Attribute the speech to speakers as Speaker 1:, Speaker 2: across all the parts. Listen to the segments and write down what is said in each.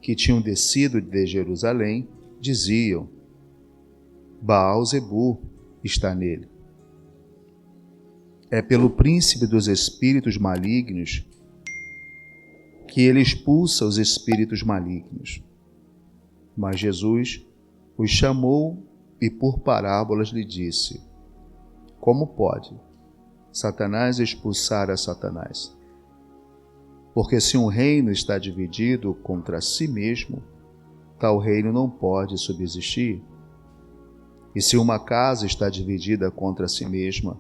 Speaker 1: que tinham descido de Jerusalém diziam: Baal-Zebu está nele. É pelo príncipe dos espíritos malignos que ele expulsa os espíritos malignos. Mas Jesus os chamou e por parábolas lhe disse: Como pode Satanás expulsar a Satanás? Porque se um reino está dividido contra si mesmo, tal reino não pode subsistir. E se uma casa está dividida contra si mesma,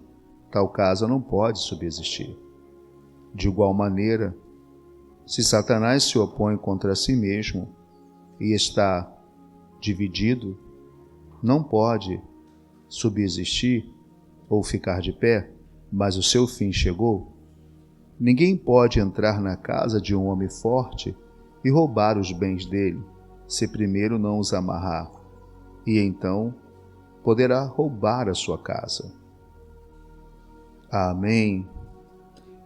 Speaker 1: tal casa não pode subsistir. De igual maneira, se Satanás se opõe contra si mesmo e está dividido, não pode subsistir ou ficar de pé, mas o seu fim chegou. Ninguém pode entrar na casa de um homem forte e roubar os bens dele, se primeiro não os amarrar, e então poderá roubar a sua casa. Amém.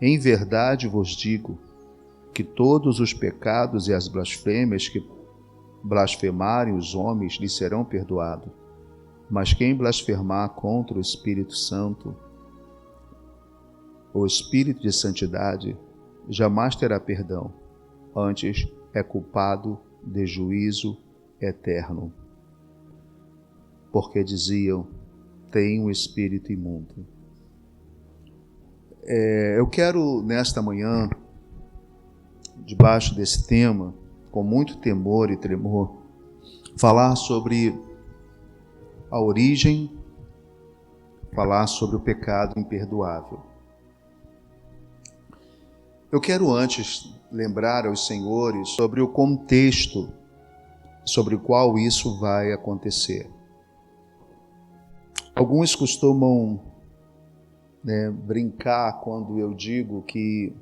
Speaker 1: Em verdade vos digo que todos os pecados e as blasfêmias que blasfemarem os homens lhes serão perdoados, mas quem blasfemar contra o Espírito Santo, o Espírito de Santidade, jamais terá perdão, antes é culpado de juízo eterno. Porque diziam: tem um espírito imundo. Eu quero, nesta manhã, debaixo desse tema, com muito temor e tremor, falar sobre a origem, falar sobre o pecado imperdoável. Eu quero antes lembrar aos senhores sobre o contexto sobre o qual isso vai acontecer. Alguns costumam brincar quando eu digo que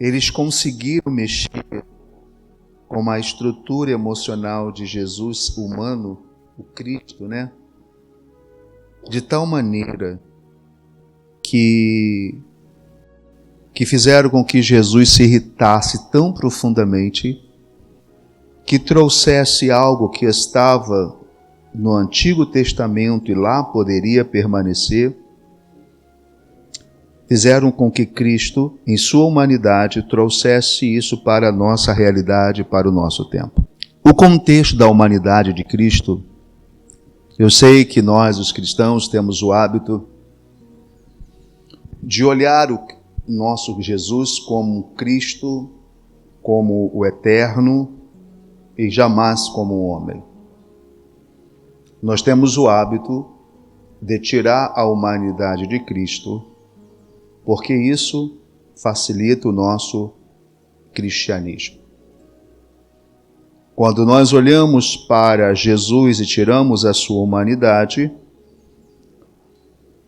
Speaker 1: eles conseguiram mexer com a estrutura emocional de Jesus humano, o Cristo, de tal maneira que fizeram com que Jesus se irritasse tão profundamente que trouxesse algo que estava no Antigo Testamento e lá poderia permanecer. Fizeram com que Cristo, em sua humanidade, trouxesse isso para a nossa realidade, para o nosso tempo. O contexto da humanidade de Cristo, eu sei que nós, os cristãos, temos o hábito de olhar o nosso Jesus como Cristo, como o eterno e jamais como um homem. Nós temos o hábito de tirar a humanidade de Cristo, porque isso facilita o nosso cristianismo. Quando nós olhamos para Jesus e tiramos a sua humanidade,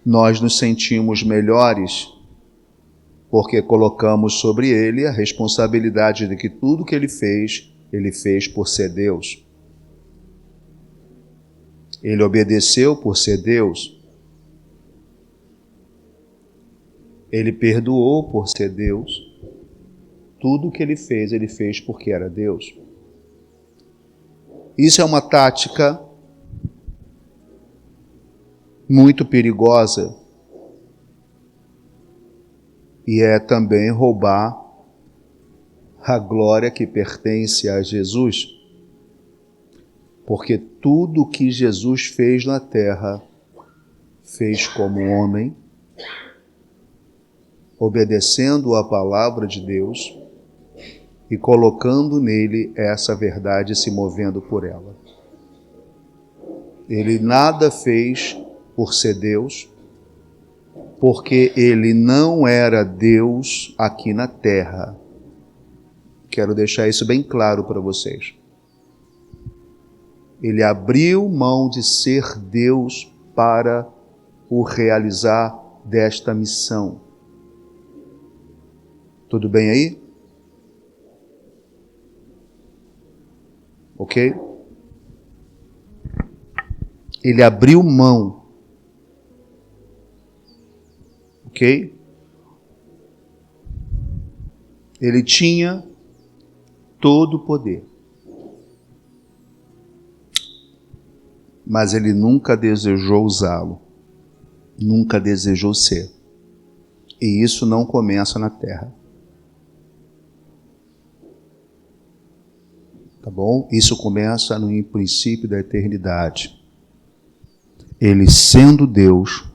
Speaker 1: nós nos sentimos melhores, porque colocamos sobre ele a responsabilidade de que tudo que ele fez por ser Deus. Ele obedeceu por ser Deus. Ele perdoou por ser Deus. Tudo que ele fez porque era Deus. Isso é uma tática muito perigosa e é também roubar a glória que pertence a Jesus, porque tudo que Jesus fez na terra, fez como homem, obedecendo a palavra de Deus e colocando nele essa verdade e se movendo por ela. Ele nada fez por ser Deus, porque ele não era Deus aqui na terra. Quero deixar isso bem claro para vocês. Ele abriu mão de ser Deus para o realizar desta missão. Tudo bem aí? Ok? Ele abriu mão. Ok? Ele tinha todo o poder. Mas ele nunca desejou usá-lo, nunca desejou ser. E isso não começa na terra. Tá bom? Isso começa no princípio da eternidade. Ele, sendo Deus,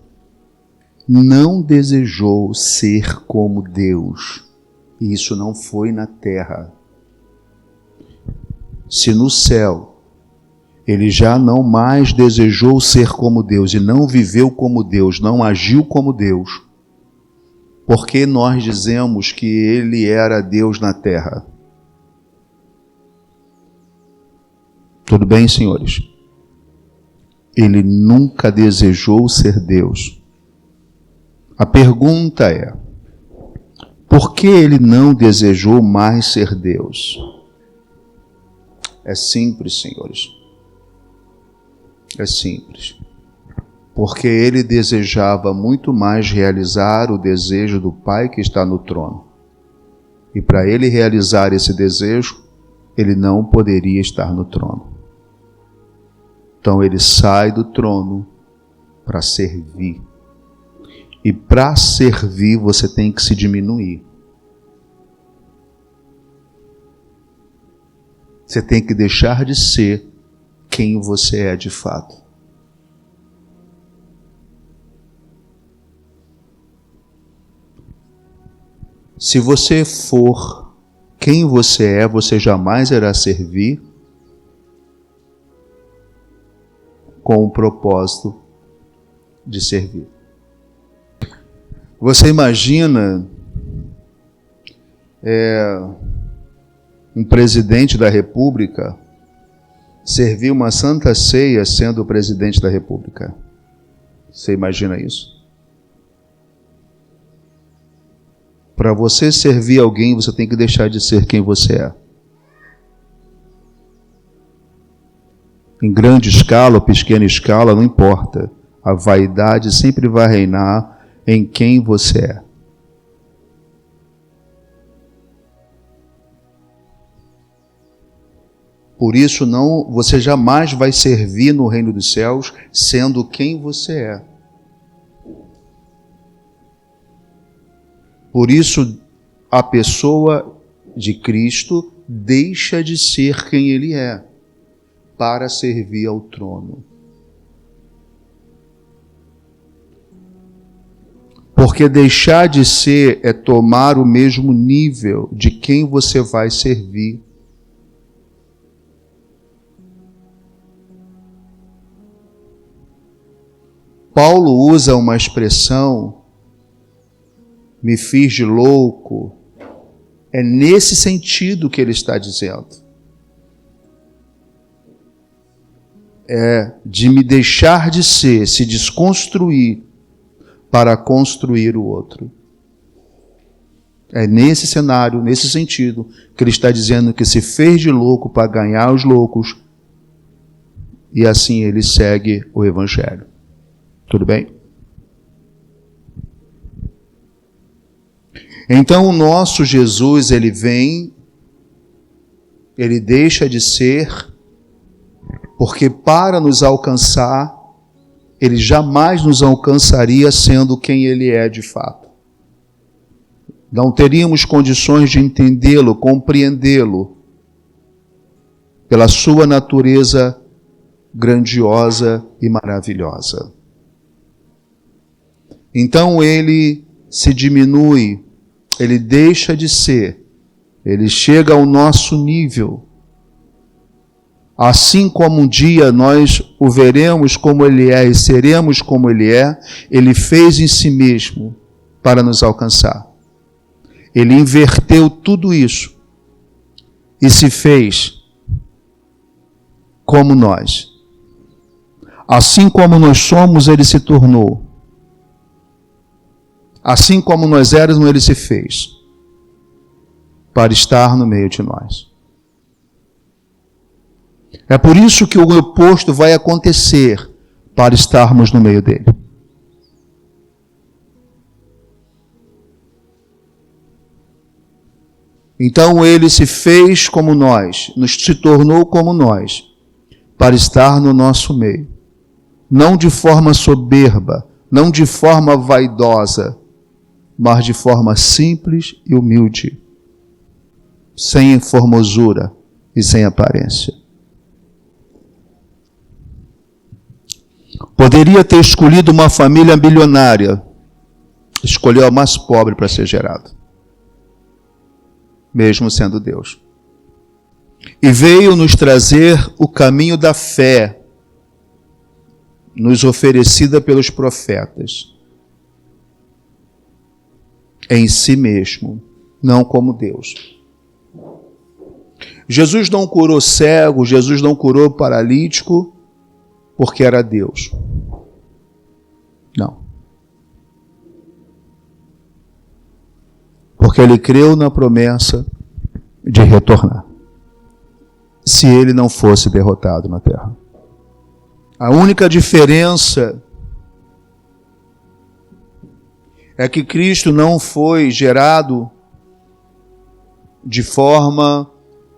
Speaker 1: não desejou ser como Deus. E isso não foi na terra. Se no céu ele já não mais desejou ser como Deus e não viveu como Deus, não agiu como Deus, por que nós dizemos que ele era Deus na terra? Tudo bem, senhores? Ele nunca desejou ser Deus. A pergunta é: por que ele não desejou mais ser Deus? É simples, senhores. É simples. Porque ele desejava muito mais realizar o desejo do Pai que está no trono. E para ele realizar esse desejo, ele não poderia estar no trono. Então ele sai do trono para servir. E para servir você tem que se diminuir. Você tem que deixar de ser quem você é de fato. Se você for quem você é, você jamais irá servir com o propósito de servir. Você imagina um presidente da República servir uma santa ceia sendo o presidente da República? Você imagina isso? Para você servir alguém, você tem que deixar de ser quem você é. Em grande escala ou pequena escala, não importa. A vaidade sempre vai reinar em quem você é. Por isso, você jamais vai servir no reino dos céus sendo quem você é. Por isso, a pessoa de Cristo deixa de ser quem ele é para servir ao trono. Porque deixar de ser é tomar o mesmo nível de quem você vai servir. Paulo usa uma expressão, me fiz de louco. É nesse sentido que ele está dizendo. É de me deixar de ser, se desconstruir para construir o outro. É nesse cenário, nesse sentido, que ele está dizendo que se fez de louco para ganhar os loucos e assim ele segue o Evangelho. Tudo bem? Então o nosso Jesus, ele vem, ele deixa de ser, porque para nos alcançar, ele jamais nos alcançaria sendo quem ele é de fato. Não teríamos condições de entendê-lo, compreendê-lo, pela sua natureza grandiosa e maravilhosa. Então ele se diminui, ele deixa de ser, ele chega ao nosso nível. Assim como um dia nós o veremos como ele é e seremos como ele é, ele fez em si mesmo para nos alcançar. Ele inverteu tudo isso e se fez como nós. Assim como nós somos, ele se tornou. Assim como nós éramos, ele se fez para estar no meio de nós. É por isso que o oposto vai acontecer para estarmos no meio dele. Então ele se fez como nós, se tornou como nós, para estar no nosso meio. Não de forma soberba, não de forma vaidosa, mas de forma simples e humilde, sem formosura e sem aparência. Poderia ter escolhido uma família milionária, escolheu a mais pobre para ser gerado, mesmo sendo Deus. E veio nos trazer o caminho da fé, nos oferecida pelos profetas, em si mesmo, não como Deus. Jesus não curou cego, Jesus não curou paralítico, porque era Deus. Não. Porque ele creu na promessa de retornar, se ele não fosse derrotado na terra. A única diferença é que Cristo não foi gerado de forma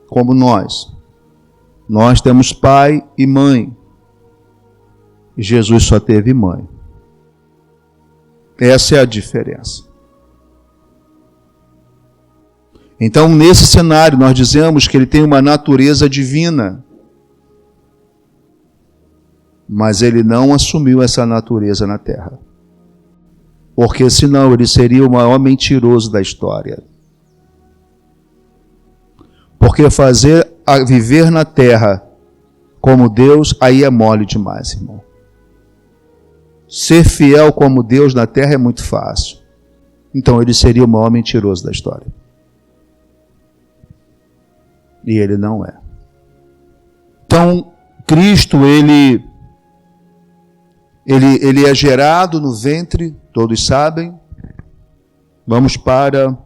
Speaker 1: como nós. Nós temos pai e mãe. Jesus só teve mãe. Essa é a diferença. Então, nesse cenário, nós dizemos que ele tem uma natureza divina, mas ele não assumiu essa natureza na terra. Porque senão ele seria o maior mentiroso da história. Porque viver na terra como Deus, aí é mole demais, irmão. Ser fiel como Deus na terra é muito fácil. Então ele seria o maior mentiroso da história. E ele não é. Então, Cristo, ele é gerado no ventre, todos sabem. Vamos para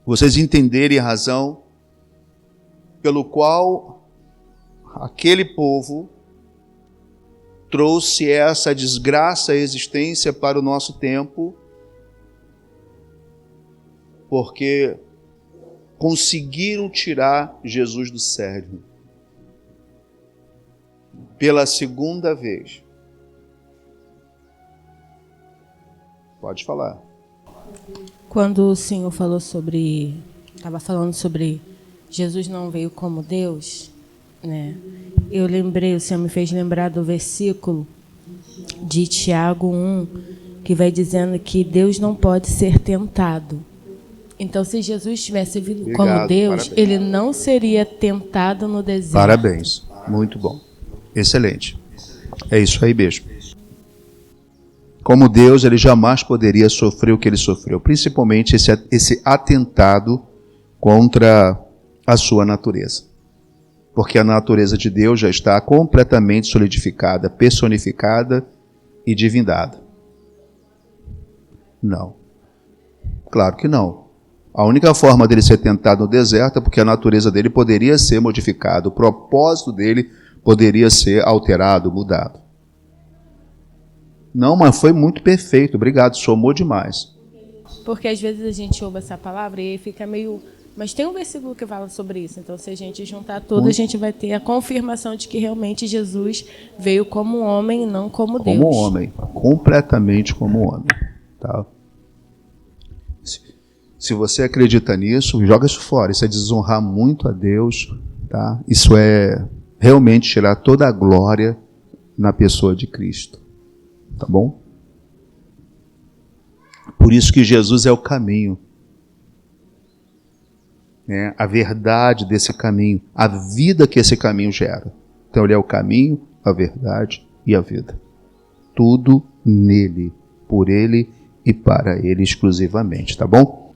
Speaker 1: vocês entenderem a razão pelo qual aquele povo trouxe essa desgraça à existência para o nosso tempo, porque conseguiram tirar Jesus do sério. Pela segunda vez. Pode falar.
Speaker 2: Quando o Senhor estava falando sobre Jesus não veio como Deus, né? O Senhor me fez lembrar do versículo de Tiago 1, que vai dizendo que Deus não pode ser tentado. Então, se Jesus tivesse vindo como Deus, parabéns. Ele não seria tentado no deserto.
Speaker 1: Parabéns, muito bom, excelente. É isso aí mesmo. Como Deus, ele jamais poderia sofrer o que ele sofreu, principalmente esse atentado contra a sua natureza. Porque a natureza de Deus já está completamente solidificada, personificada e divindada. Não. Claro que não. A única forma dele ser tentado no deserto é porque a natureza dele poderia ser modificada, o propósito dele poderia ser alterado, mudado. Não, mas foi muito perfeito, obrigado, somou demais.
Speaker 2: Porque às vezes a gente ouve essa palavra e fica meio... Mas tem um versículo que fala sobre isso, então se a gente juntar tudo, a gente vai ter a confirmação de que realmente Jesus veio como homem e não como Deus.
Speaker 1: Como homem, completamente como homem. Tá? Se você acredita nisso, joga isso fora, isso é desonrar muito a Deus, tá? Isso é realmente tirar toda a glória na pessoa de Cristo. Tá bom? Por isso que Jesus é o caminho. A verdade desse caminho, a vida que esse caminho gera. Então ele é o caminho, a verdade e a vida. Tudo nele, por ele e para ele exclusivamente, tá bom?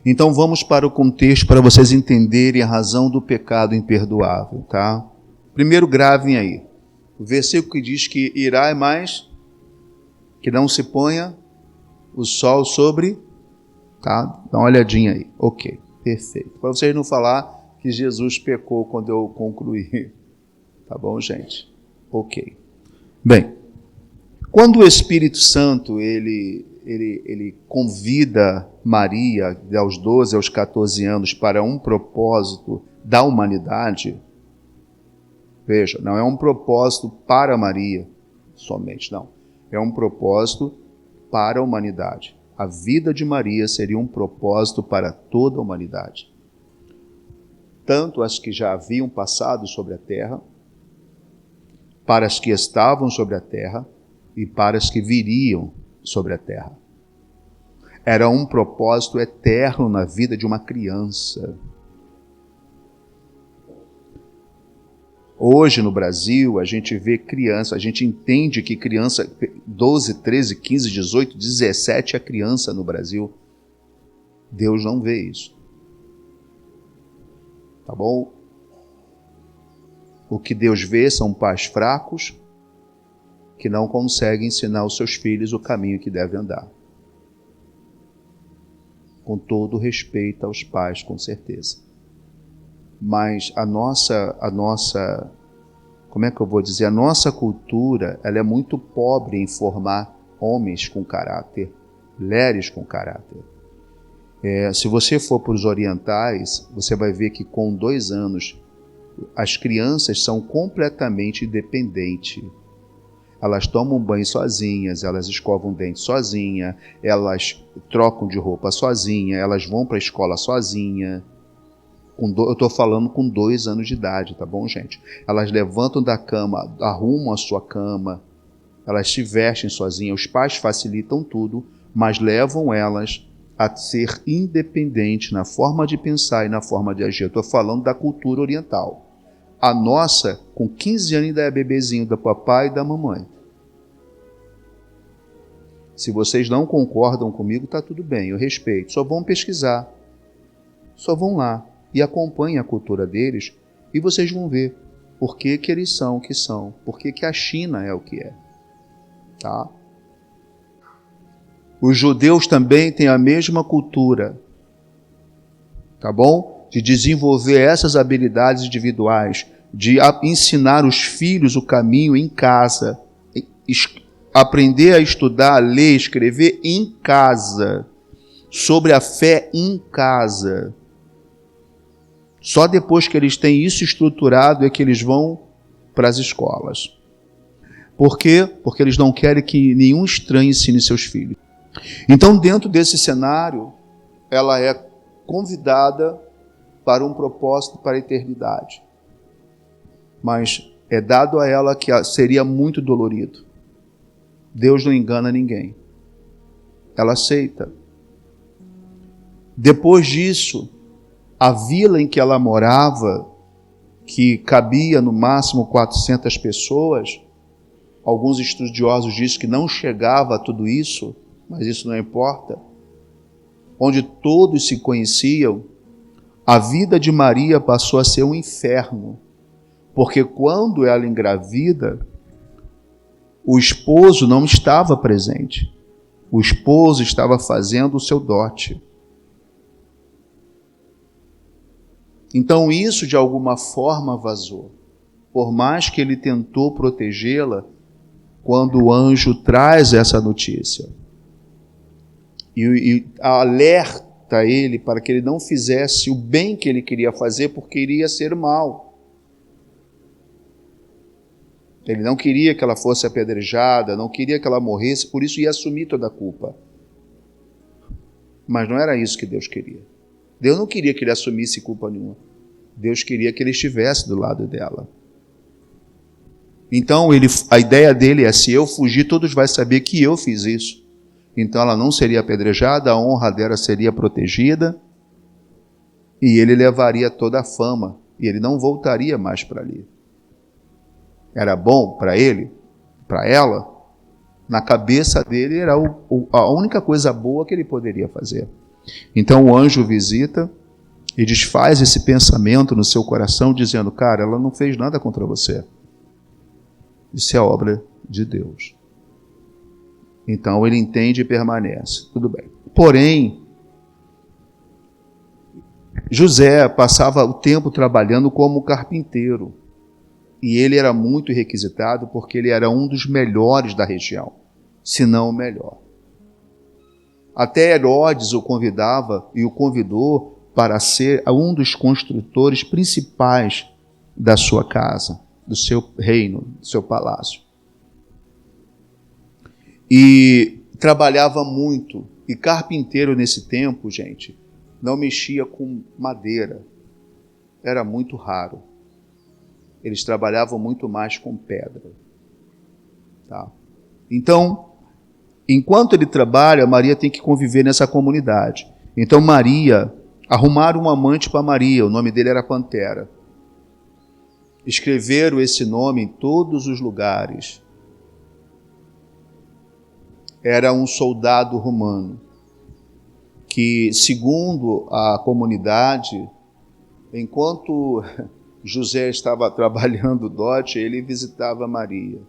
Speaker 1: Então vamos para o contexto para vocês entenderem a razão do pecado imperdoável, tá? Primeiro gravem aí, o versículo que diz que irá mais que não se ponha o sol sobre, tá? Dá uma olhadinha aí, ok. Perfeito. Para vocês não falar que Jesus pecou quando eu concluir. Tá bom, gente? Ok. Bem, quando o Espírito Santo ele ele convida Maria, aos 12, aos 14 anos, para um propósito da humanidade. Veja, não é um propósito para Maria somente, não. É um propósito para a humanidade. A vida de Maria seria um propósito para toda a humanidade. Tanto as que já haviam passado sobre a terra, para as que estavam sobre a terra e para as que viriam sobre a terra. Era um propósito eterno na vida de uma criança. Hoje no Brasil, a gente vê criança, a gente entende que criança, 12, 13, 15, 18, 17 é criança no Brasil. Deus não vê isso. Tá bom? O que Deus vê são pais fracos que não conseguem ensinar os seus filhos o caminho que devem andar. Com todo respeito aos pais, com certeza. Mas a nossa, como é que eu vou dizer? A nossa cultura, ela é muito pobre em formar homens com caráter, mulheres com caráter. Se você for para os orientais, você vai ver que com 2 anos, as crianças são completamente independentes. Elas tomam banho sozinhas, elas escovam dente sozinhas, elas trocam de roupa sozinhas, elas vão para a escola sozinhas. Eu estou falando com 2 anos de idade, tá bom, gente? Elas levantam da cama, arrumam a sua cama, elas se vestem sozinhas, os pais facilitam tudo, mas levam elas a ser independentes na forma de pensar e na forma de agir. Eu estou falando da cultura oriental. A nossa, com 15 anos, ainda é bebezinho do papai e da mamãe. Se vocês não concordam comigo, está tudo bem, eu respeito. Só vão pesquisar, só vão lá e acompanhem a cultura deles e vocês vão ver por que eles são o que são, por que a China é o que é. Tá? Os judeus também têm a mesma cultura, tá bom? De desenvolver essas habilidades individuais, de ensinar os filhos o caminho em casa, aprender a estudar, a ler, escrever em casa, sobre a fé em casa. Só depois que eles têm isso estruturado é que eles vão para as escolas. Por quê? Porque eles não querem que nenhum estranho ensine seus filhos. Então, dentro desse cenário, ela é convidada para um propósito para a eternidade. Mas é dado a ela que seria muito dolorido. Deus não engana ninguém. Ela aceita. Depois disso, a vila em que ela morava, que cabia no máximo 400 pessoas, alguns estudiosos dizem que não chegava a tudo isso, mas isso não importa, onde todos se conheciam, a vida de Maria passou a ser um inferno, porque quando ela engravida, o esposo não estava presente. O esposo estava fazendo o seu dote. Então isso de alguma forma vazou. Por mais que ele tentou protegê-la, quando o anjo traz essa notícia e alerta ele para que ele não fizesse o bem que ele queria fazer, porque iria ser mal. Ele não queria que ela fosse apedrejada, não queria que ela morresse, por isso ia assumir toda a culpa. Mas não era isso que Deus queria. Deus não queria que ele assumisse culpa nenhuma. Deus queria que ele estivesse do lado dela. Então, a ideia dele é, se eu fugir, todos vão saber que eu fiz isso. Então, ela não seria apedrejada, a honra dela seria protegida, e ele levaria toda a fama, e ele não voltaria mais para ali. Era bom para ele, para ela? Na cabeça dele era a única coisa boa que ele poderia fazer. Então o anjo visita e desfaz esse pensamento no seu coração, dizendo, cara, ela não fez nada contra você. Isso é obra de Deus. Então ele entende e permanece. Tudo bem. Porém, José passava o tempo trabalhando como carpinteiro. E ele era muito requisitado porque ele era um dos melhores da região, se não o melhor. Até Herodes o convidava e o convidou para ser um dos construtores principais da sua casa, do seu reino, do seu palácio. E trabalhava muito. E carpinteiro nesse tempo, gente, não mexia com madeira. Era muito raro. Eles trabalhavam muito mais com pedra. Tá? Então, enquanto ele trabalha, Maria tem que conviver nessa comunidade. Então, Maria, arrumaram um amante para Maria, o nome dele era Pantera. Escreveram esse nome em todos os lugares. Era um soldado romano que, segundo a comunidade, enquanto José estava trabalhando dote, ele visitava Maria.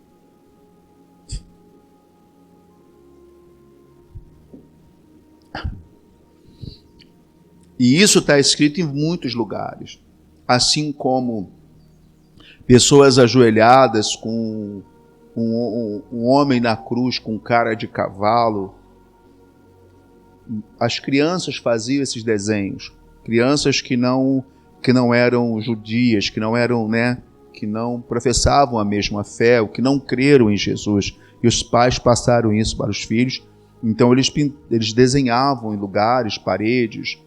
Speaker 1: E isso está escrito em muitos lugares. Assim como pessoas ajoelhadas com um homem na cruz com cara de cavalo. As crianças faziam esses desenhos. Crianças que não eram judias, que não eram, que não professavam a mesma fé, ou que não creram em Jesus. E os pais passaram isso para os filhos. Então eles desenhavam em lugares, paredes,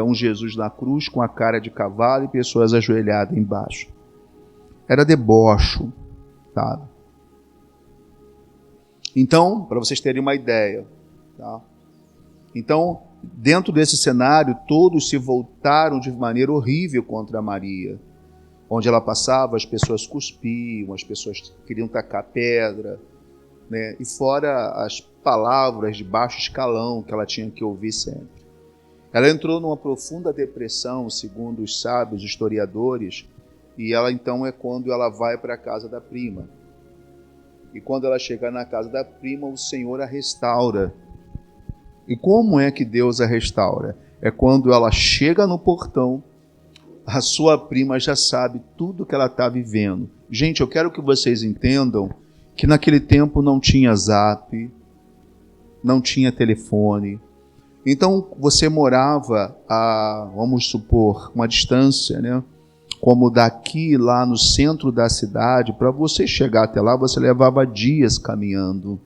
Speaker 1: um Jesus na cruz com a cara de cavalo e pessoas ajoelhadas embaixo. Era debocho, sabe? Então, para vocês terem uma ideia, tá? Então, dentro desse cenário, todos se voltaram de maneira horrível contra Maria. Onde ela passava, as pessoas cuspiam, as pessoas queriam tacar pedra, né? E fora as palavras de baixo escalão que ela tinha que ouvir sempre. Ela entrou numa profunda depressão, segundo os sábios historiadores, e ela então é quando ela vai para a casa da prima. E quando ela chega na casa da prima, o Senhor a restaura. E como é que Deus a restaura? É quando ela chega no portão, a sua prima já sabe tudo que ela está vivendo. Gente, eu quero que vocês entendam que naquele tempo não tinha zap, não tinha telefone. Então, você morava a, vamos supor, uma distância, né? Como daqui lá no centro da cidade, para você chegar até lá, você levava dias caminhando.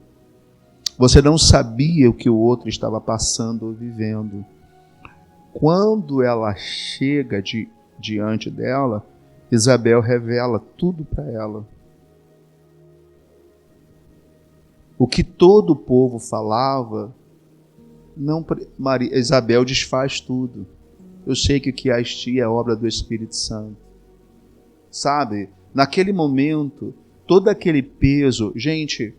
Speaker 1: Você não sabia o que o outro estava passando ou vivendo. Quando ela chega diante dela, Isabel revela tudo para ela. O que todo o povo falava, Isabel desfaz tudo. Eu sei que o que há em ti é obra do Espírito Santo. Sabe? Naquele momento, todo aquele peso... Gente,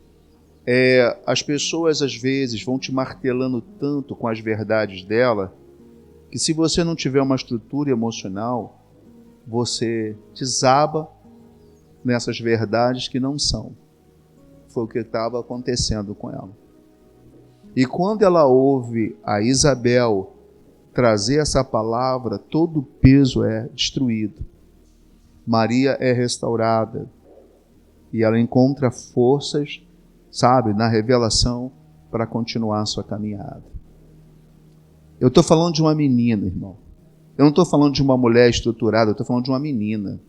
Speaker 1: as pessoas às vezes vão te martelando tanto com as verdades dela, que se você não tiver uma estrutura emocional, você desaba nessas verdades que não são. Foi o que estava acontecendo com ela. E quando ela ouve a Isabel trazer essa palavra, todo o peso é destruído. Maria é restaurada e ela encontra forças, sabe, na revelação para continuar a sua caminhada. Eu estou falando de uma menina, irmão. Eu não estou falando de uma mulher estruturada, eu estou falando de uma menina.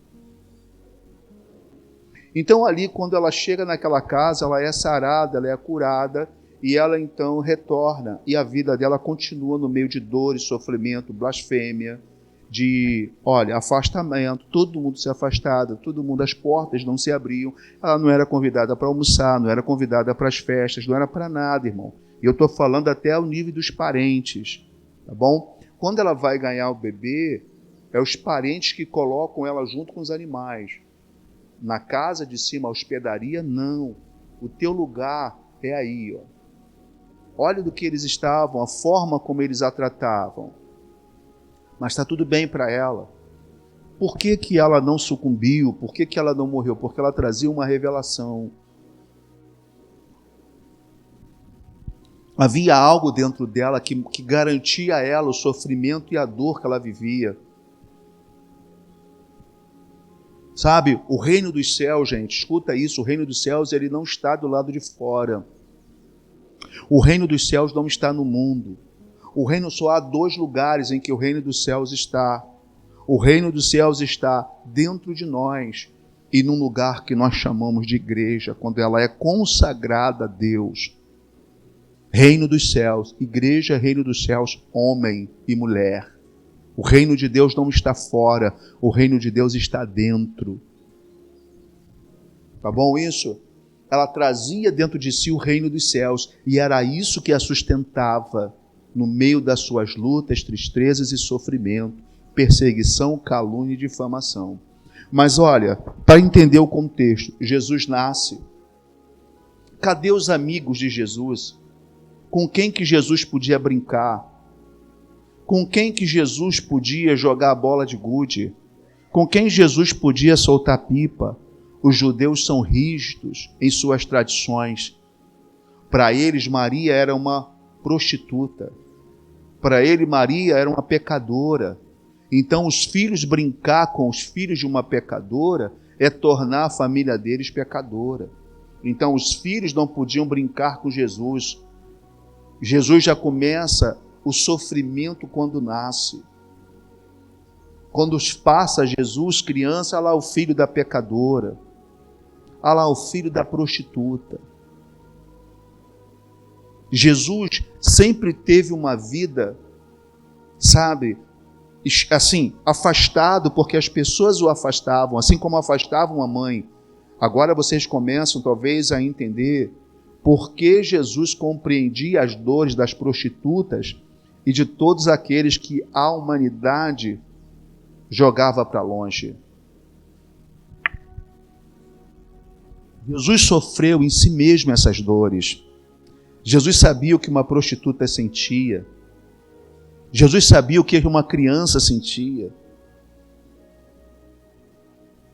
Speaker 1: Então ali, quando ela chega naquela casa, ela é sarada, ela é curada, e ela então retorna, e a vida dela continua no meio de dores, sofrimento, blasfêmia, de, afastamento, todo mundo se afastava, todo mundo, as portas não se abriam, ela não era convidada para almoçar, não era convidada para as festas, não era para nada, irmão. E eu estou falando até ao nível dos parentes, tá bom? Quando ela vai ganhar o bebê, é os parentes que colocam ela junto com os animais. Na casa de cima, a hospedaria, não. O teu lugar é aí, ó. Olha do que eles estavam, a forma como eles a tratavam. Mas está tudo bem para ela. Por que que ela não sucumbiu? Por que que ela não morreu? Porque ela trazia uma revelação. Havia algo dentro dela que garantia a ela o sofrimento e a dor que ela vivia. Sabe, o reino dos céus, gente, escuta isso, o reino dos céus, ele não está do lado de fora. O reino dos céus não está no mundo. O reino só há 2 lugares em que o reino dos céus está. O reino dos céus está dentro de nós e num lugar que nós chamamos de igreja, quando ela é consagrada a Deus. Reino dos céus, igreja, reino dos céus, homem e mulher. O reino de Deus não está fora, o reino de Deus está dentro. Tá bom isso? Ela trazia dentro de si o reino dos céus e era isso que a sustentava no meio das suas lutas, tristezas e sofrimento, perseguição, calúnia e difamação. Mas olha, para entender o contexto, Jesus nasce. Cadê os amigos de Jesus? Com quem que Jesus podia brincar? Com quem que Jesus podia jogar a bola de gude? Com quem Jesus podia soltar pipa? Os judeus são rígidos em suas tradições. Para eles, Maria era uma prostituta. Para ele, Maria era uma pecadora. Então, os filhos brincar com os filhos de uma pecadora é tornar a família deles pecadora. Então, os filhos não podiam brincar com Jesus. Jesus já começa o sofrimento quando nasce. Quando passa Jesus, criança, olha lá o filho da pecadora. Olha lá o filho da prostituta. Jesus sempre teve uma vida, sabe, assim, afastado, porque as pessoas o afastavam, assim como afastavam a mãe. Agora vocês começam talvez a entender por que Jesus compreendia as dores das prostitutas e de todos aqueles que a humanidade jogava para longe. Jesus sofreu em si mesmo essas dores. Jesus sabia o que uma prostituta sentia. Jesus sabia o que uma criança sentia.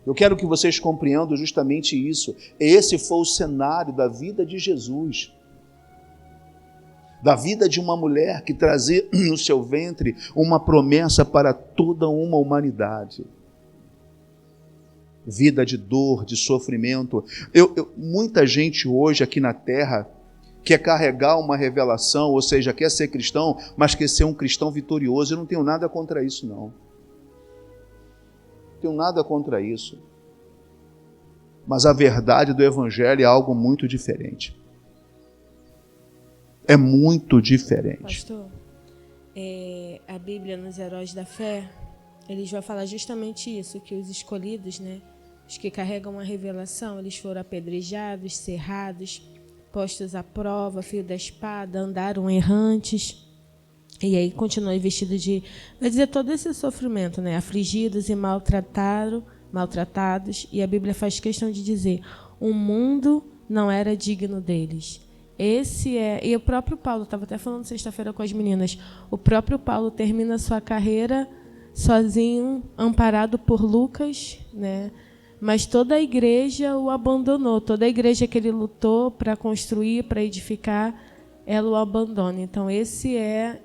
Speaker 1: Eu quero que vocês compreendam justamente isso. Esse foi o cenário da vida de Jesus. Da vida de uma mulher que trazia no seu ventre uma promessa para toda uma humanidade. Vida de dor, de sofrimento. Muita gente hoje aqui na Terra quer carregar uma revelação, ou seja, quer ser cristão, mas quer ser um cristão vitorioso. Eu não tenho nada contra isso, não. Não tenho nada contra isso. Mas a verdade do Evangelho é algo muito diferente. É muito diferente.
Speaker 2: Pastor, a Bíblia nos Heróis da Fé, eles vão falar justamente isso, que os escolhidos, né, os que carregam a revelação, eles foram apedrejados, cerrados, postos à prova, fio da espada, andaram errantes, e aí continuam vestidos de, vai dizer, todo esse sofrimento, né, afligidos e maltratados, e a Bíblia faz questão de dizer, o mundo não era digno deles. E o próprio Paulo, estava até falando sexta-feira com as meninas, o próprio Paulo termina sua carreira sozinho, amparado por Lucas, né? Mas toda a igreja o abandonou, toda a igreja que ele lutou para construir, para edificar, ela o abandona. Então, esse é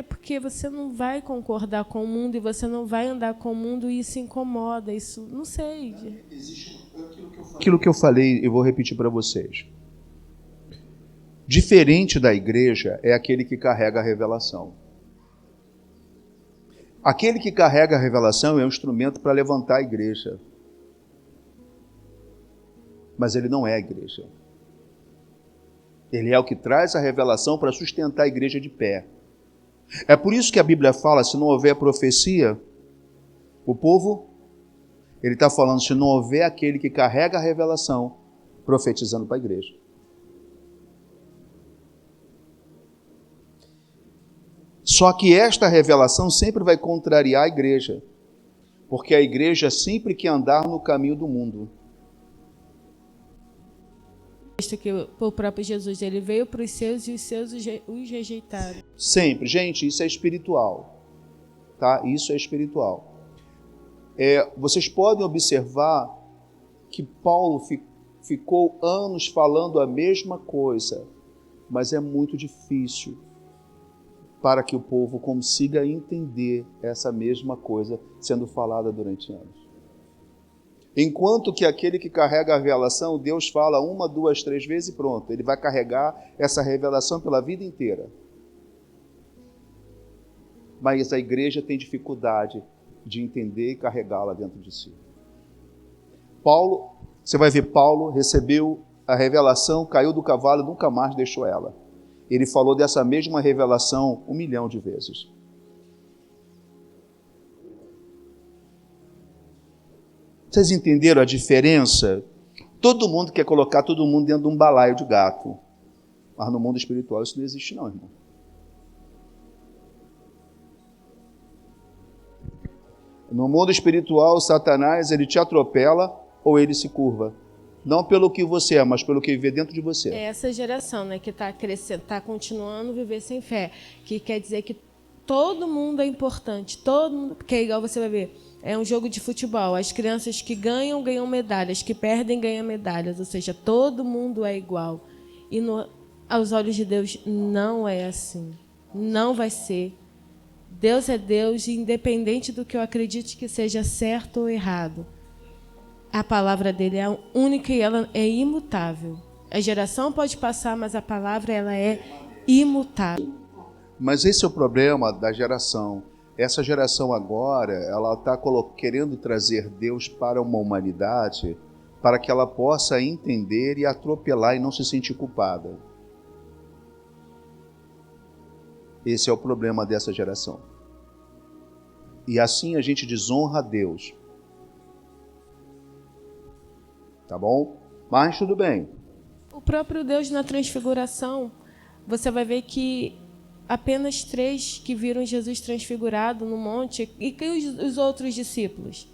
Speaker 2: porque você não vai concordar com o mundo e você não vai andar com o mundo e isso incomoda, isso, não sei.
Speaker 1: Aquilo que eu falei, eu vou repetir para vocês. Diferente da igreja é aquele que carrega a revelação. Aquele que carrega a revelação é um instrumento para levantar a igreja. Mas ele não é a igreja. Ele é o que traz a revelação para sustentar a igreja de pé. É por isso que a Bíblia fala, se não houver profecia, o povo, ele está falando, se não houver aquele que carrega a revelação, profetizando para a igreja. Só que esta revelação sempre vai contrariar a igreja, porque a igreja sempre quer andar no caminho do mundo.
Speaker 2: Que o próprio Jesus, ele veio para os seus e os seus os rejeitaram.
Speaker 1: Sempre. Gente, isso é espiritual. Tá? Isso é espiritual. Vocês podem observar que Paulo ficou anos falando a mesma coisa, mas é muito difícil para que o povo consiga entender essa mesma coisa sendo falada durante anos. Enquanto que aquele que carrega a revelação, Deus fala 1, 2, 3 vezes e pronto. Ele vai carregar essa revelação pela vida inteira. Mas a igreja tem dificuldade de entender e carregá-la dentro de si. Paulo, você vai ver, Paulo recebeu a revelação, caiu do cavalo e nunca mais deixou ela. Ele falou dessa mesma revelação 1 milhão de vezes. Vocês entenderam a diferença? Todo mundo quer colocar todo mundo dentro de um balaio de gato. Mas no mundo espiritual isso não existe não, irmão. No mundo espiritual, Satanás, ele te atropela ou ele se curva. Não pelo que você é, mas pelo que vê dentro de você.
Speaker 2: É essa geração, né, que está crescendo, está continuando a viver sem fé. Que quer dizer que todo mundo é importante. Todo mundo, porque é igual você vai ver, é um jogo de futebol. As crianças que ganham, ganham medalhas. Que perdem, ganham medalhas. Ou seja, todo mundo é igual. E aos olhos de Deus não é assim. Não vai ser. Deus é Deus, independente do que eu acredite que seja certo ou errado. A palavra dele é única e ela é imutável. A geração pode passar, mas a palavra ela é imutável.
Speaker 1: Mas esse é o problema da geração. Essa geração agora, ela está querendo trazer Deus para uma humanidade para que ela possa entender e atropelar e não se sentir culpada. Esse é o problema dessa geração. E assim a gente desonra a Deus. Tá bom? Mas tudo bem.
Speaker 2: O próprio Deus na transfiguração, você vai ver que apenas 3 que viram Jesus transfigurado no monte, e que os outros discípulos?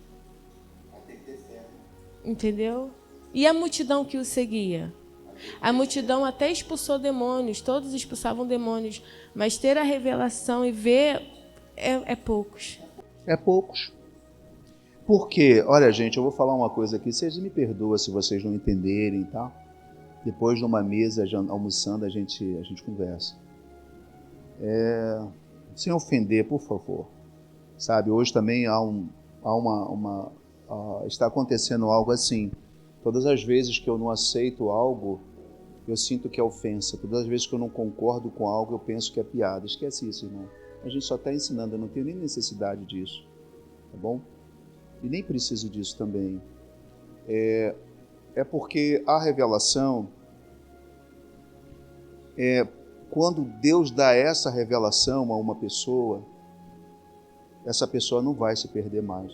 Speaker 2: Entendeu? E a multidão que o seguia? A multidão até expulsou demônios, todos expulsavam demônios, mas ter a revelação e ver é poucos.
Speaker 1: É poucos. Porque, olha gente, eu vou falar uma coisa aqui, vocês me perdoam se vocês não entenderem, tá? Depois numa mesa, almoçando, a gente conversa. Sem ofender, por favor. Sabe, hoje também está acontecendo algo assim. Todas as vezes que eu não aceito algo, eu sinto que é ofensa. Todas as vezes que eu não concordo com algo, eu penso que é piada. Esquece isso, irmão. A gente só está ensinando, eu não tenho nem necessidade disso. Tá bom? E nem preciso disso também. É porque a revelação, quando Deus dá essa revelação a uma pessoa, essa pessoa não vai se perder mais.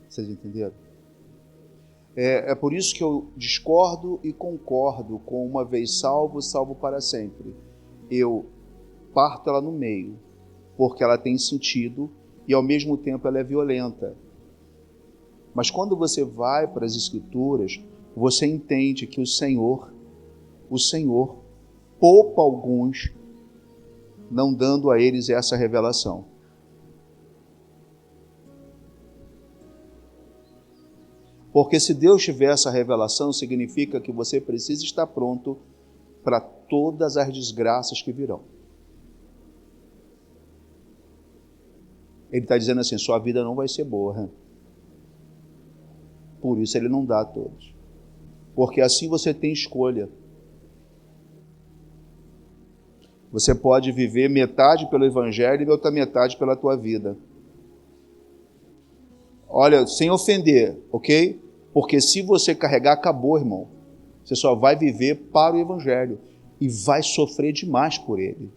Speaker 1: Vocês entenderam? É por isso que eu discordo e concordo com uma vez salvo, salvo para sempre. Eu parto ela no meio, porque ela tem sentido e ao mesmo tempo ela é violenta. Mas quando você vai para as Escrituras, você entende que o Senhor poupa alguns, não dando a eles essa revelação. Porque se Deus tiver essa revelação, significa que você precisa estar pronto para todas as desgraças que virão. Ele está dizendo assim, sua vida não vai ser boa. Hein? Por isso ele não dá a todos. Porque assim você tem escolha. Você pode viver metade pelo Evangelho e outra metade pela tua vida. Olha, sem ofender, ok? Porque se você carregar, acabou, irmão. Você só vai viver para o Evangelho e vai sofrer demais por ele.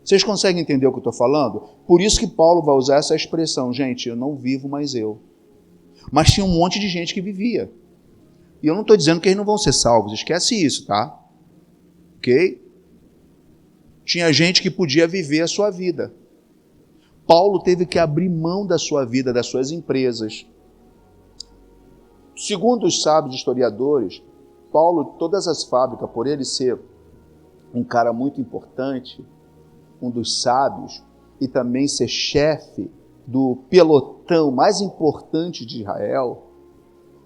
Speaker 1: Vocês conseguem entender o que eu estou falando? Por isso que Paulo vai usar essa expressão, gente, eu não vivo mais eu. Mas tinha um monte de gente que vivia. E eu não estou dizendo que eles não vão ser salvos, esquece isso, tá? Ok? Tinha gente que podia viver a sua vida. Paulo teve que abrir mão da sua vida, das suas empresas. Segundo os sábios historiadores, Paulo, todas as fábricas, por ele ser um cara muito importante, um dos sábios, e também ser chefe do pelotão mais importante de Israel,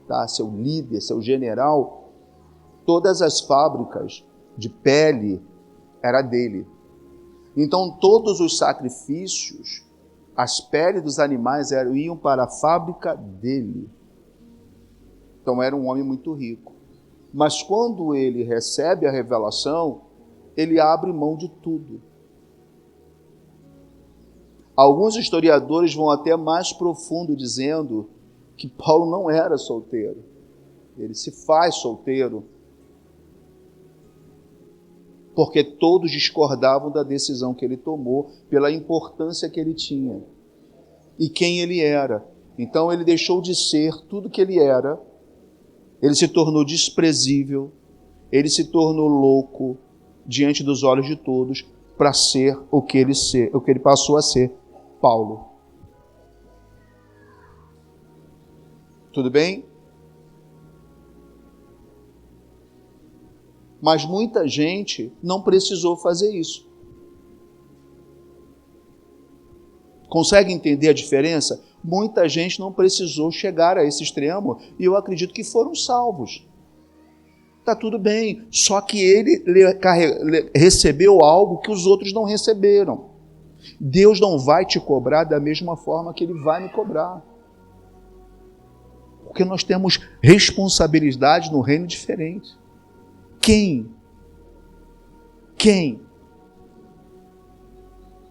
Speaker 1: tá? Seu líder, seu general, todas as fábricas de pele era dele. Então todos os sacrifícios, as peles dos animais iam para a fábrica dele. Então era um homem muito rico. Mas quando ele recebe a revelação, ele abre mão de tudo. Alguns historiadores vão até mais profundo, dizendo que Paulo não era solteiro. Ele se faz solteiro porque todos discordavam da decisão que ele tomou, pela importância que ele tinha e quem ele era. Então ele deixou de ser tudo que ele era, ele se tornou desprezível, ele se tornou louco diante dos olhos de todos para ser o que ele passou a ser, Paulo. Tudo bem? Mas muita gente não precisou fazer isso. Consegue entender a diferença? Muita gente não precisou chegar a esse extremo e eu acredito que foram salvos. Está tudo bem, só que ele recebeu algo que os outros não receberam. Deus não vai te cobrar da mesma forma que Ele vai me cobrar. Porque nós temos responsabilidade no reino diferente. Quem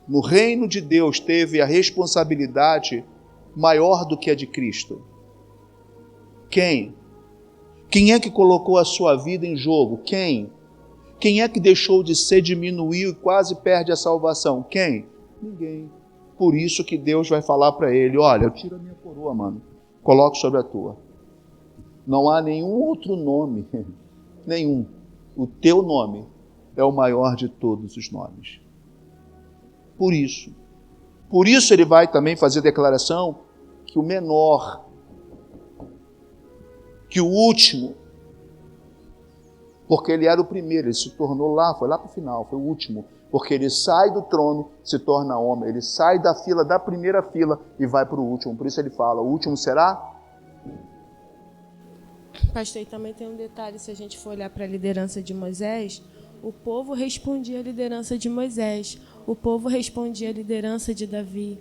Speaker 1: no reino de Deus teve a responsabilidade maior do que a de Cristo? Quem? Quem é que colocou a sua vida em jogo? Quem? Quem é que deixou de ser, diminuiu e quase perde a salvação? Quem? Ninguém. Por isso que Deus vai falar para ele, olha, eu tiro a minha coroa, mano, coloco sobre a tua. Não há nenhum outro nome, nenhum. O teu nome é o maior de todos os nomes. Por isso ele vai também fazer a declaração que o menor, que o último, porque ele era o primeiro, ele se tornou lá, foi lá para o final, foi o último, porque ele sai do trono, se torna homem, ele sai da fila, da primeira fila e vai para o último, por isso ele fala, o último será?
Speaker 2: Pastor, e também tem um detalhe, se a gente for olhar para a liderança de Moisés, o povo respondia à liderança de Moisés, o povo respondia à liderança de Davi,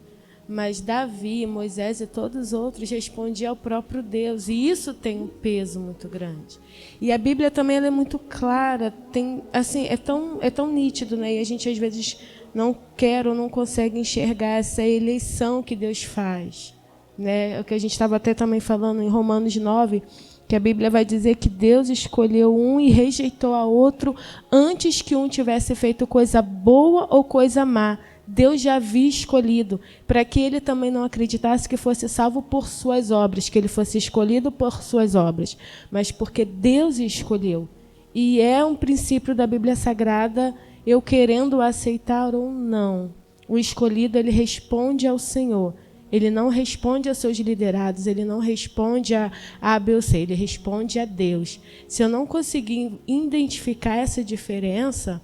Speaker 2: mas Davi, Moisés e todos os outros respondiam ao próprio Deus, e isso tem um peso muito grande. E a Bíblia também ela é muito clara, tem, assim, é tão nítido, né? E a gente às vezes não quer ou não consegue enxergar essa eleição que Deus faz, né? É o que a gente estava até também falando em Romanos 9, que a Bíblia vai dizer que Deus escolheu um e rejeitou a outro antes que um tivesse feito coisa boa ou coisa má. Deus já havia escolhido, para que ele também não acreditasse que fosse salvo por suas obras, que ele fosse escolhido por suas obras, mas porque Deus escolheu. E é um princípio da Bíblia Sagrada, eu querendo aceitar ou não. O escolhido, ele responde ao Senhor. Ele não responde aos seus liderados, ele não responde a B ou C, ele responde a Deus. Se eu não conseguir identificar essa diferença,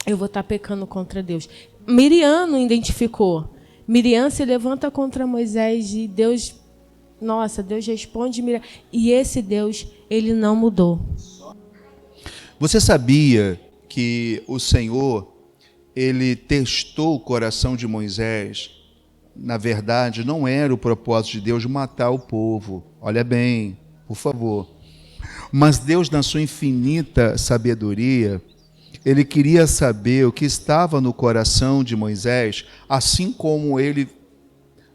Speaker 2: eu vou estar pecando contra Deus. Miriam não identificou. Miriam se levanta contra Moisés e Deus, Deus responde Miriam. E esse Deus, ele não mudou.
Speaker 1: Você sabia que o Senhor, ele testou o coração de Moisés? Na verdade, não era o propósito de Deus matar o povo. Olha bem, por favor. Mas Deus, na sua infinita sabedoria, ele queria saber o que estava no coração de Moisés, assim como ele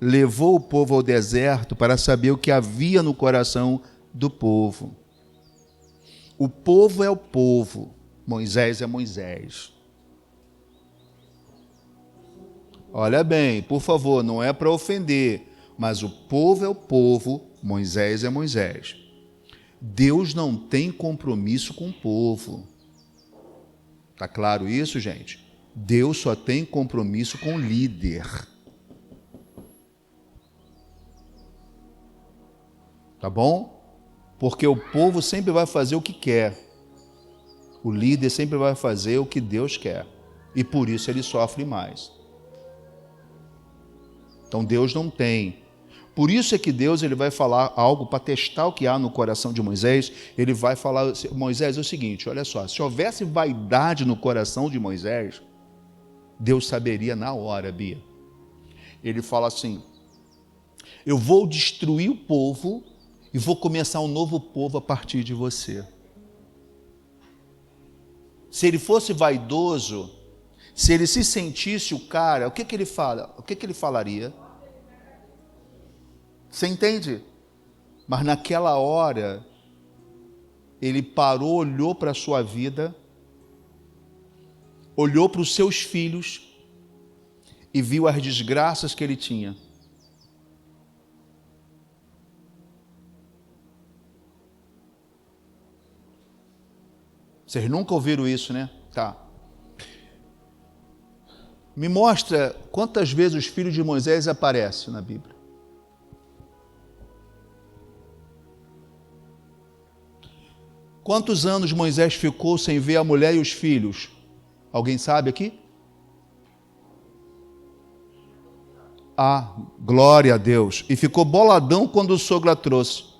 Speaker 1: levou o povo ao deserto para saber o que havia no coração do povo. O povo é o povo, Moisés é Moisés. Olha bem, por favor, não é para ofender, mas o povo é o povo, Moisés é Moisés. Deus não tem compromisso com o povo. Está claro isso, gente? Deus só tem compromisso com o líder. Tá bom? Porque o povo sempre vai fazer o que quer. O líder sempre vai fazer o que Deus quer. E por isso ele sofre mais. Então Deus não tem. Por isso é que Deus ele vai falar algo para testar o que há no coração de Moisés. Ele vai falar, Moisés, é o seguinte, olha só, se houvesse vaidade no coração de Moisés, Deus saberia na hora, Bia. Ele fala assim: eu vou destruir o povo e vou começar um novo povo a partir de você. Se ele fosse vaidoso, se ele se sentisse o cara, o que ele fala? O que ele falaria? Você entende? Mas naquela hora, ele parou, olhou para a sua vida, olhou para os seus filhos e viu as desgraças que ele tinha. Vocês nunca ouviram isso, né? Tá. Me mostra quantas vezes os filhos de Moisés aparecem na Bíblia. Quantos anos Moisés ficou sem ver a mulher e os filhos? Alguém sabe aqui? Ah, glória a Deus. E ficou boladão quando o sogro a trouxe.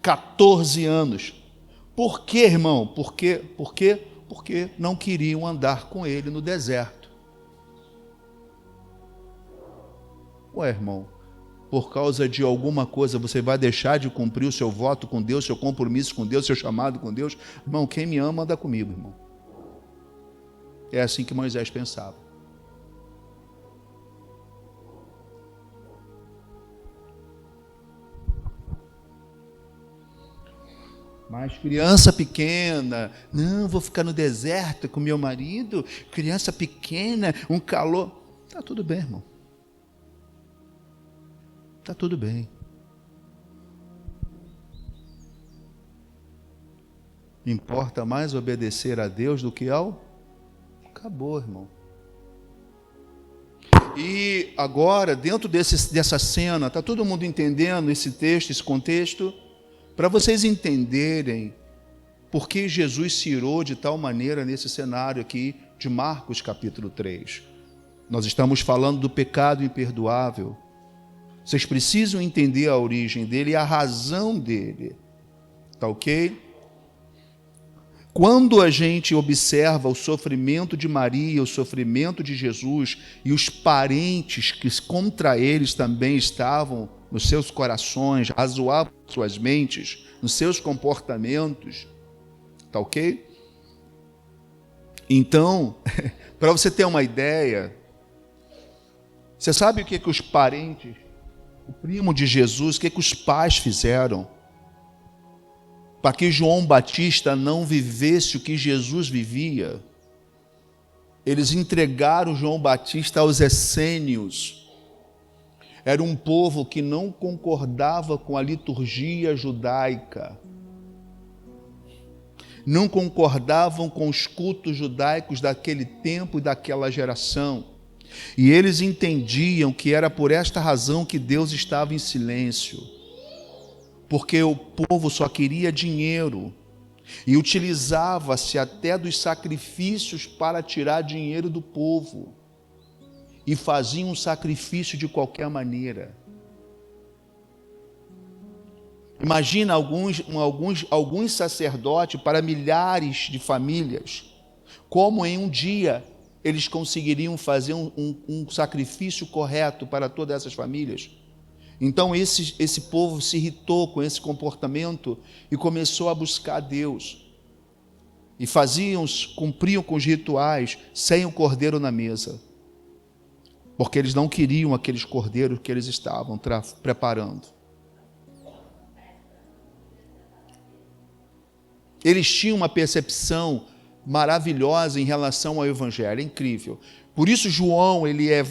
Speaker 1: (14 anos. Por quê, irmão? Por quê? Porque não queriam andar com ele no deserto. Ué, irmão, por causa de alguma coisa você vai deixar de cumprir o seu voto com Deus, seu compromisso com Deus, seu chamado com Deus? Irmão, quem me ama anda comigo, irmão. É assim que Moisés pensava. Mas criança pequena, não, vou ficar no deserto com meu marido, criança pequena, um calor. Tá tudo bem, irmão. Tá tudo bem. Importa mais obedecer a Deus do que ao... Acabou, irmão. E agora, dentro dessa cena, está todo mundo entendendo esse texto, esse contexto? Para vocês entenderem por que Jesus se irou de tal maneira nesse cenário aqui de Marcos capítulo 3. Nós estamos falando do pecado imperdoável. Vocês precisam entender a origem dele e a razão dele. Tá ok? Quando a gente observa o sofrimento de Maria, o sofrimento de Jesus e os parentes que contra eles também estavam nos seus corações, razoavam suas mentes, nos seus comportamentos, tá ok? Então, para você ter uma ideia, você sabe o que os parentes, o primo de Jesus, o que os pais fizeram para que João Batista não vivesse o que Jesus vivia? Eles entregaram João Batista aos essênios. Era um povo que não concordava com a liturgia judaica. Não concordavam com os cultos judaicos daquele tempo e daquela geração. E eles entendiam que era por esta razão que Deus estava em silêncio. Porque o povo só queria dinheiro e utilizava-se até dos sacrifícios para tirar dinheiro do povo. E faziam um sacrifício de qualquer maneira. Imagina alguns sacerdotes para milhares de famílias, como em um dia eles conseguiriam fazer um sacrifício correto para todas essas famílias. Então esse povo se irritou com esse comportamento e começou a buscar Deus. E cumpriam com os rituais sem o cordeiro na mesa. Porque eles não queriam aqueles cordeiros que eles estavam preparando. Eles tinham uma percepção maravilhosa em relação ao Evangelho, é incrível. Por isso João,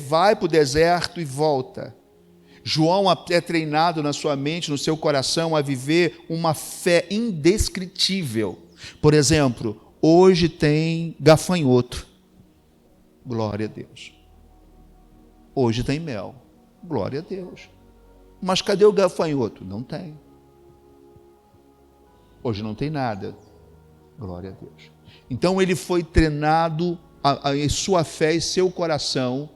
Speaker 1: vai para o deserto e volta. João é treinado na sua mente, no seu coração, a viver uma fé indescritível. Por exemplo, hoje tem gafanhoto. Glória a Deus. Hoje tem mel. Glória a Deus. Mas cadê o gafanhoto? Não tem. Hoje não tem nada. Glória a Deus. Então ele foi treinado em sua fé e seu coração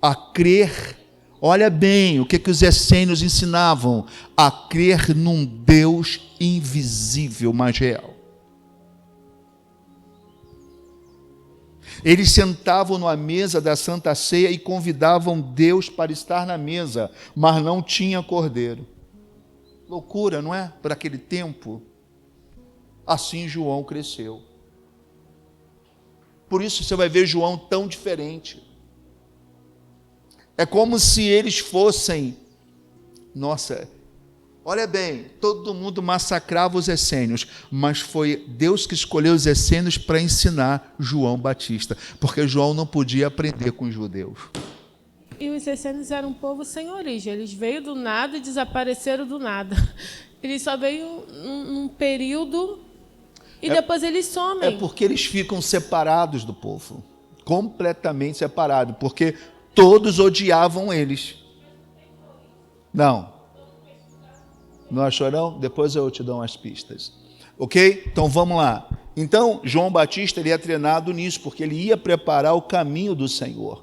Speaker 1: a crer Olha bem o que os essênios ensinavam: a crer num Deus invisível, mas real. Eles sentavam numa mesa da Santa Ceia e convidavam Deus para estar na mesa, mas não tinha cordeiro. Loucura, não é? Por aquele tempo. Assim João cresceu. Por isso você vai ver João tão diferente. É como se eles fossem... Nossa, olha bem, todo mundo massacrava os essênios, mas foi Deus que escolheu os essênios para ensinar João Batista, porque João não podia aprender com os judeus.
Speaker 2: E os essênios eram um povo sem origem, eles veio do nada e desapareceram do nada. Eles só veio num período e depois eles somem.
Speaker 1: É porque eles ficam separados do povo, completamente separados, porque todos odiavam eles. Não achou não? Depois eu te dou umas pistas. Ok? Então vamos lá. Então João Batista ele é treinado nisso, porque ele ia preparar o caminho do Senhor.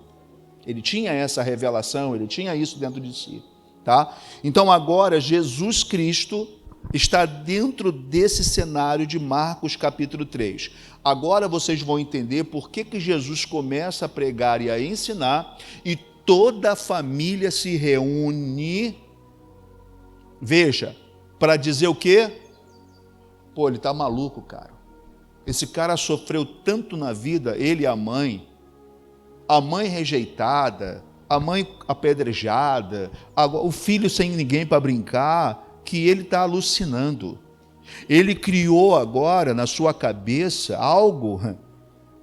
Speaker 1: Ele tinha essa revelação, ele tinha isso dentro de si. Tá? Então agora Jesus Cristo está dentro desse cenário de Marcos capítulo 3. Agora vocês vão entender por que Jesus começa a pregar e a ensinar, e toda a família se reúne, veja, para dizer o quê? Pô, ele está maluco, cara. Esse cara sofreu tanto na vida, ele e a mãe rejeitada, a mãe apedrejada, o filho sem ninguém para brincar, que ele está alucinando. Ele criou agora na sua cabeça algo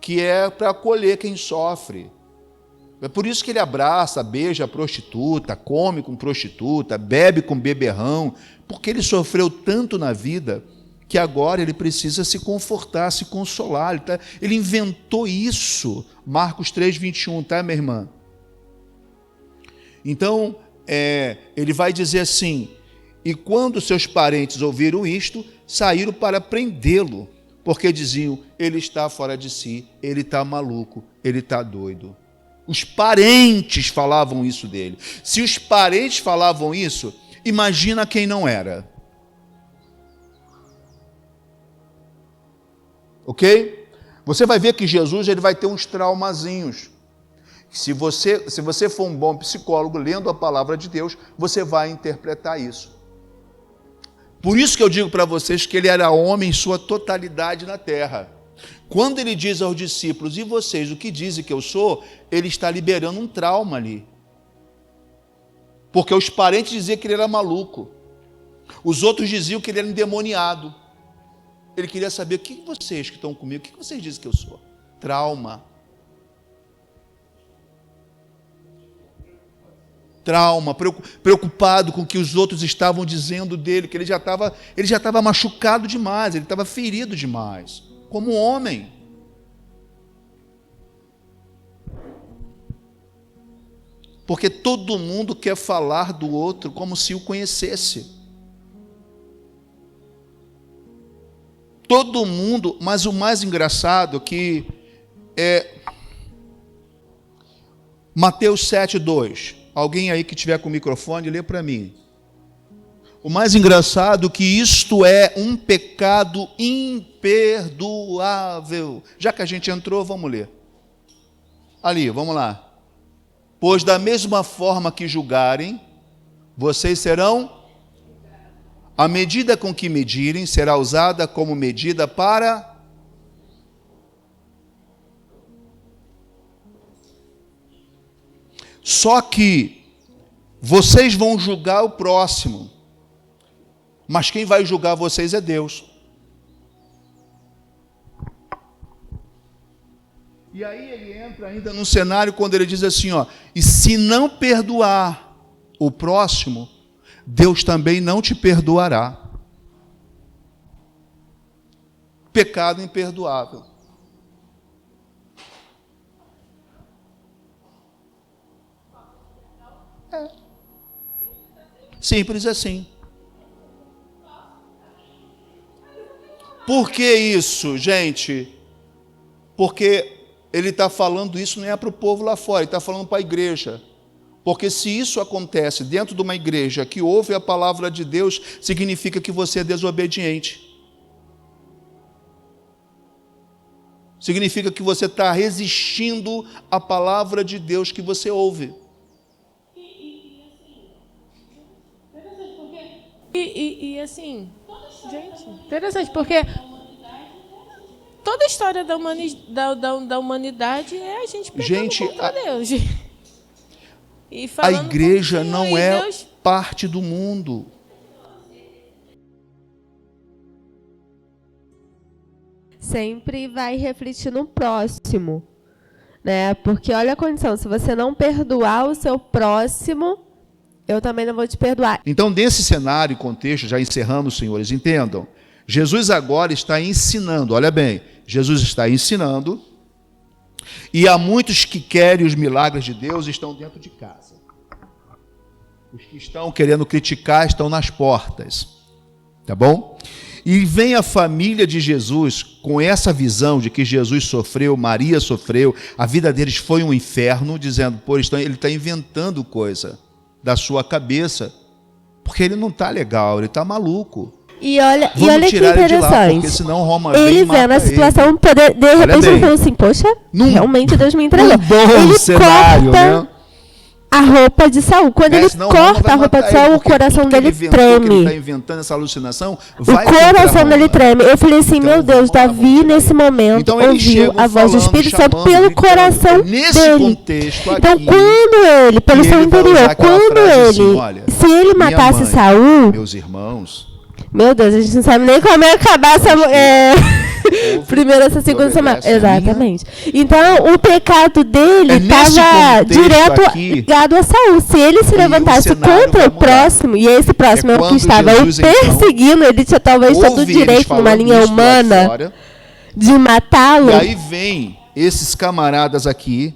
Speaker 1: que é para acolher quem sofre. É por isso que ele abraça, beija a prostituta, come com prostituta, bebe com beberrão, porque ele sofreu tanto na vida que agora ele precisa se confortar, se consolar. Ele inventou isso. Marcos 3, 21, tá, minha irmã? Então, ele vai dizer assim: e quando seus parentes ouviram isto, saíram para prendê-lo, porque diziam, ele está fora de si, ele está maluco, ele está doido. Os parentes falavam isso dele. Se os parentes falavam isso, imagina quem não era. Ok? Você vai ver que Jesus ele vai ter uns traumazinhos. Se você for um bom psicólogo, lendo a palavra de Deus, você vai interpretar isso. Por isso que eu digo para vocês que ele era homem em sua totalidade na terra. Quando ele diz aos discípulos, e vocês, o que dizem que eu sou? Ele está liberando um trauma ali. Porque os parentes diziam que ele era maluco. Os outros diziam que ele era endemoniado. Ele queria saber, o que vocês que estão comigo, o que vocês dizem que eu sou? Trauma. Trauma, preocupado com o que os outros estavam dizendo dele, que ele já estava machucado demais, ele estava ferido demais, como homem. Porque todo mundo quer falar do outro como se o conhecesse. Todo mundo, mas o mais engraçado que é Mateus 7:2. Alguém aí que tiver com o microfone, lê para mim. O mais engraçado que isto é um pecado imperdoável. Já que a gente entrou, vamos ler. Ali, vamos lá. Pois da mesma forma que julgarem, vocês serão... A medida com que medirem será usada como medida para... Só que vocês vão julgar o próximo, mas quem vai julgar vocês é Deus. E aí ele entra ainda num cenário quando ele diz assim, ó, e se não perdoar o próximo, Deus também não te perdoará. Pecado imperdoável. Simples assim. Por que isso, gente? Porque ele está falando isso não é para o povo lá fora, ele está falando para a igreja. Porque se isso acontece dentro de uma igreja que ouve a palavra de Deus, significa que você é desobediente. Significa que você está resistindo à palavra de Deus que você ouve.
Speaker 2: E assim, gente, interessante, porque toda a história da humanidade é a gente pecando contra Deus. E
Speaker 1: a igreja
Speaker 2: Senhor,
Speaker 1: não é
Speaker 2: Deus...
Speaker 1: parte do mundo.
Speaker 3: Sempre vai refletir no próximo, né? Porque olha a condição, se você não perdoar o seu próximo, eu também não vou te perdoar.
Speaker 1: Então, nesse cenário e contexto, já encerrando, senhores, entendam, Jesus agora está ensinando, olha bem, Jesus está ensinando, e há muitos que querem os milagres de Deus estão dentro de casa. Os que estão querendo criticar estão nas portas, tá bom? E vem a família de Jesus com essa visão de que Jesus sofreu, Maria sofreu, a vida deles foi um inferno, dizendo, pô, ele está inventando coisa da sua cabeça, porque ele não está legal, ele está maluco.
Speaker 3: E olha que
Speaker 1: tirar ele de lá,
Speaker 3: interessante.
Speaker 1: porque senão Roma vem
Speaker 3: Ele
Speaker 1: e mata
Speaker 3: vendo a situação,
Speaker 1: ele.
Speaker 3: de repente ele falou assim, poxa, realmente Deus me entregou. Ele
Speaker 1: cenário,
Speaker 3: corta
Speaker 1: né?
Speaker 3: a roupa de Saul. Quando ele corta a roupa de Saul, o coração dele treme.
Speaker 1: Ele está inventando essa alucinação,
Speaker 3: O coração dele treme. Eu falei assim, meu Deus, Davi nesse momento ouviu a voz do Espírito Santo pelo coração dele. Então, quando ele, pelo seu interior, quando ele, se ele matasse Saul,
Speaker 1: meus irmãos,
Speaker 3: meu Deus, a gente não sabe nem como é acabar essa primeira, essa segunda semana. Exatamente. Então, o pecado dele estava direto ligado a Saul. Se ele se levantasse contra o próximo, e esse próximo é o que estava o perseguindo, ele tinha talvez todo o direito, numa linha humana, de matá-lo.
Speaker 1: E aí vem esses camaradas aqui,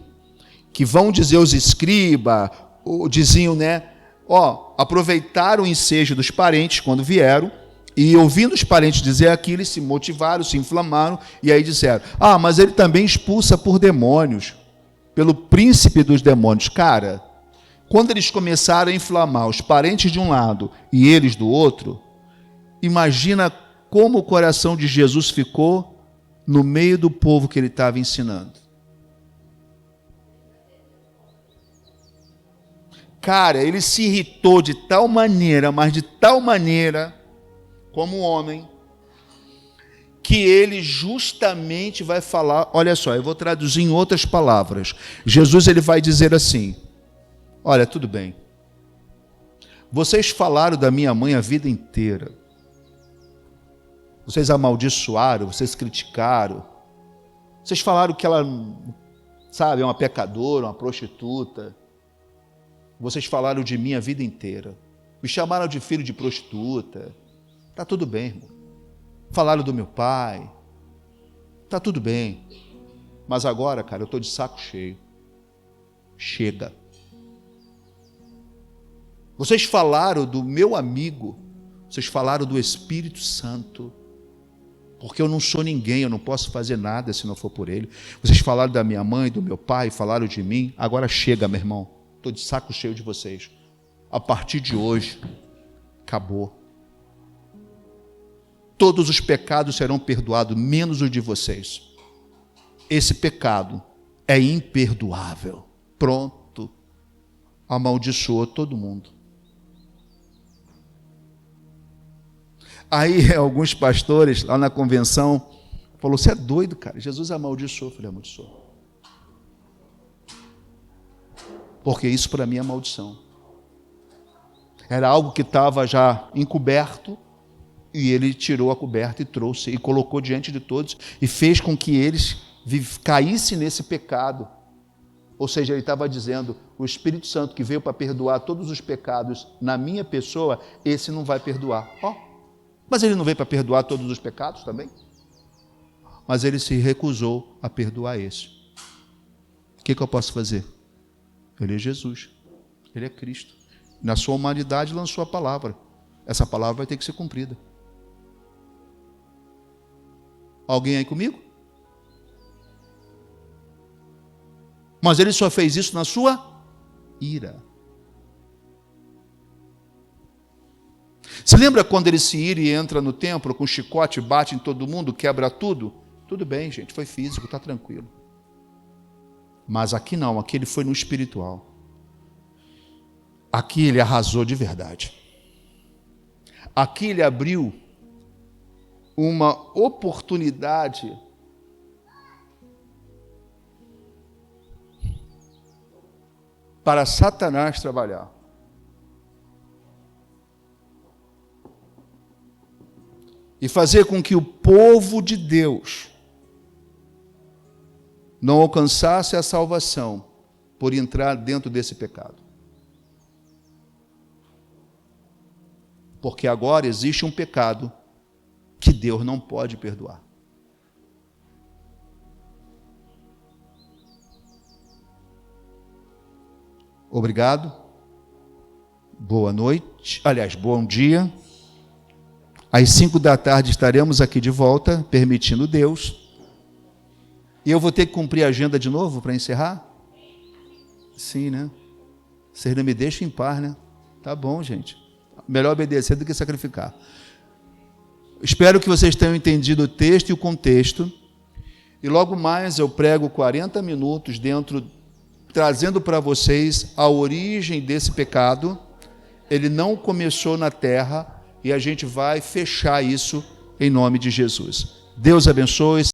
Speaker 1: que vão dizer os escribas, diziam, né? Aproveitaram o ensejo dos parentes quando vieram, e ouvindo os parentes dizer aquilo, eles se motivaram, se inflamaram, e aí disseram, mas ele também expulsa por demônios, pelo príncipe dos demônios. Cara, quando eles começaram a inflamar os parentes de um lado e eles do outro, imagina como o coração de Jesus ficou no meio do povo que ele estava ensinando. Cara, ele se irritou de tal maneira, mas de tal maneira, como homem, que ele justamente vai falar, olha só, eu vou traduzir em outras palavras. Jesus ele vai dizer assim, olha, tudo bem, vocês falaram da minha mãe a vida inteira, vocês amaldiçoaram, vocês criticaram, vocês falaram que ela, sabe, é uma pecadora, uma prostituta. Vocês falaram de mim a vida inteira. Me chamaram de filho de prostituta. Está tudo bem, irmão. Falaram do meu pai. Está tudo bem. Mas agora, cara, eu estou de saco cheio. Chega. Vocês falaram do meu amigo. Vocês falaram do Espírito Santo. Porque eu não sou ninguém, eu não posso fazer nada se não for por ele. Vocês falaram da minha mãe, do meu pai, falaram de mim. Agora chega, meu irmão. Estou de saco cheio de vocês. A partir de hoje, acabou. Todos os pecados serão perdoados, menos os de vocês. Esse pecado é imperdoável. Pronto. Amaldiçoou todo mundo. Aí alguns pastores lá na convenção falaram, você é doido, cara. Jesus amaldiçoou. Eu falei, amaldiçoou. Porque isso para mim é maldição. Era algo que estava já encoberto, e ele tirou a coberta e trouxe, e colocou diante de todos, e fez com que eles caíssem nesse pecado. Ou seja, ele estava dizendo, o Espírito Santo que veio para perdoar todos os pecados na minha pessoa, esse não vai perdoar. Mas ele não veio para perdoar todos os pecados também? Mas ele se recusou a perdoar esse. O que eu posso fazer? Ele é Jesus, ele é Cristo. Na sua humanidade lançou a palavra. Essa palavra vai ter que ser cumprida. Alguém aí comigo? Mas ele só fez isso na sua ira. Se lembra quando ele se ira e entra no templo com chicote, bate em todo mundo, quebra tudo? Tudo bem, gente, foi físico, está tranquilo. Mas aqui não, aqui ele foi no espiritual. Aqui ele arrasou de verdade. Aqui ele abriu uma oportunidade para Satanás trabalhar. E fazer com que o povo de Deus não alcançasse a salvação por entrar dentro desse pecado. Porque agora existe um pecado que Deus não pode perdoar. Obrigado. Boa noite. Aliás, bom dia. Às 5 da tarde estaremos aqui de volta, permitindo Deus. E eu vou ter que cumprir a agenda de novo para encerrar? Sim, né? Vocês não me deixam em paz, né? Tá bom, gente. Melhor obedecer do que sacrificar. Espero que vocês tenham entendido o texto e o contexto. E logo mais eu prego 40 minutos trazendo para vocês a origem desse pecado. Ele não começou na terra e a gente vai fechar isso em nome de Jesus. Deus abençoe.